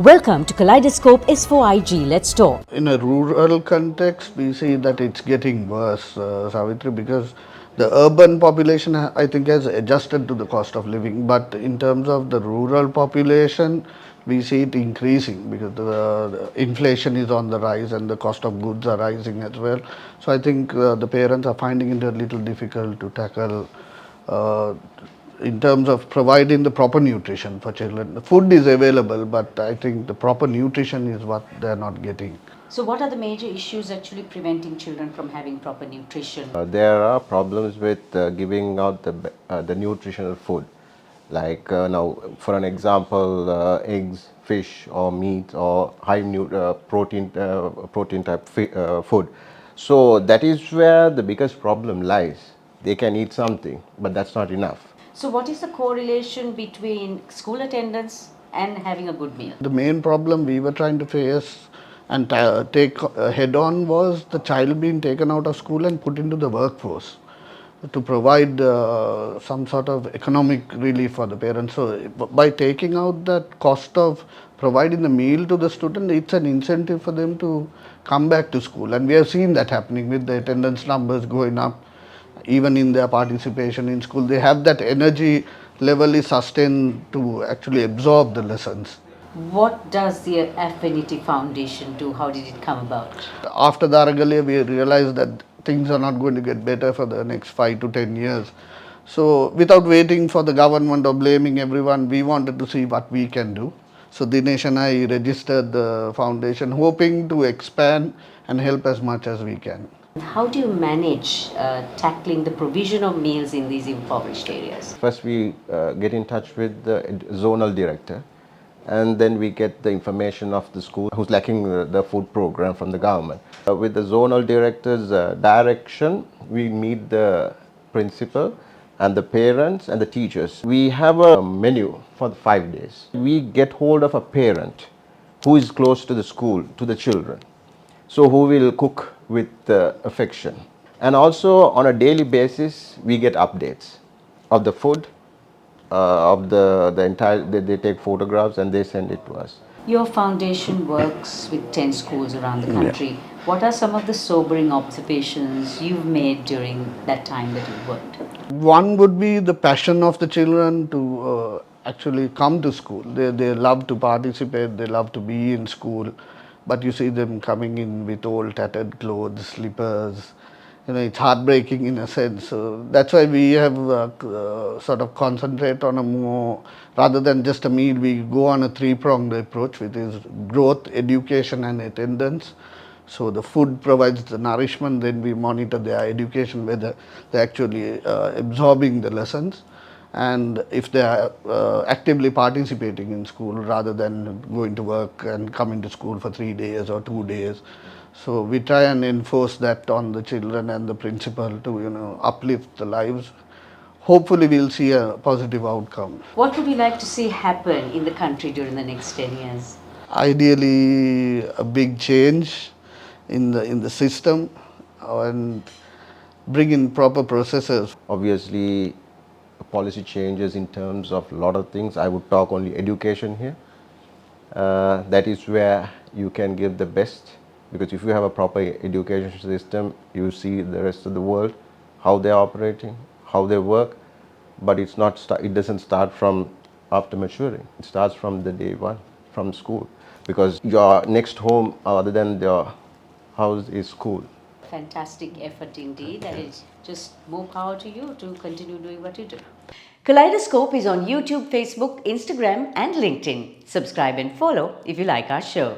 Welcome to Kaleidoscope S4IG Let's Talk. In a rural context, we see that it's getting worse, Savitri, because the urban population, I think, has adjusted to the cost of living. But in terms of the rural population, we see it increasing because the inflation is on the rise and the cost of goods are rising as well. So I think the parents are finding it a little difficult to tackle in terms of providing the proper nutrition for children. The food is available, but I think the proper nutrition is what they're not getting. So, what are the major issues actually preventing children from having proper nutrition? There are problems with giving out the nutritional food. Like now, for an example, eggs, fish, or meat, or high protein type food. So that is where the biggest problem lies. They can eat something, but that's not enough. So, what is the correlation between school attendance and having a good meal? The main problem we were trying to face and take head on was the child being taken out of school and put into the workforce to provide some sort of economic relief for the parents. So by taking out that cost of providing the meal to the student, it's an incentive for them to come back to school. And we have seen that happening with the attendance numbers going up, even in their participation in school. They have that energy level is sustained to actually absorb the lessons. What does the Affinity Foundation do? How did it come about? After the Aragalya, we realized that things are not going to get better for the next 5 to 10 years. So without waiting for the government or blaming everyone, we wanted to see what we can do. So Dinesh and I registered the foundation, hoping to expand and help as much as we can. How do you manage tackling the provision of meals in these impoverished areas? First, we get in touch with the zonal director, and then we get the information of the school who's lacking the food program from the government. With the zonal director's direction, we meet the principal and the parents and the teachers. We have a menu for the 5 days. We get hold of a parent who is close to the school, to the children, so who will cook with affection. And also on a daily basis, we get updates of the food, of the entire, they take photographs and they send it to us. Your foundation works with 10 schools around the country. What are some of the sobering observations you've made during that time that you've worked? One would be the passion of the children to actually come to school. They love to participate, they love to be in school, but you see them coming in with old tattered clothes, slippers. It's heartbreaking in a sense. So that's why we have sort of concentrate on a more, rather than just a meal, we go on a three-pronged approach, which is growth, education, and attendance. So the food provides the nourishment, then we monitor their education, whether they're actually absorbing the lessons, and if they are actively participating in school rather than going to work and coming to school for 3 days or 2 days. So we try and enforce that on the children and the principal to uplift the lives. Hopefully we'll see a positive outcome. What would you like to see happen in the country during the next 10 years? Ideally, a big change in the system and bring in proper processes. Obviously, policy changes in terms of a lot of things. I would talk only education here. That is where you can give the best, because if you have a proper education system, you see the rest of the world, how they're operating, how they work, but it doesn't start from after maturing. It starts from the day one, from school, because your next home other than your house is school. Fantastic effort indeed. That is just more power to you to continue doing what you do. Kaleidoscope is on YouTube, Facebook, Instagram, and LinkedIn. Subscribe and follow if you like our show.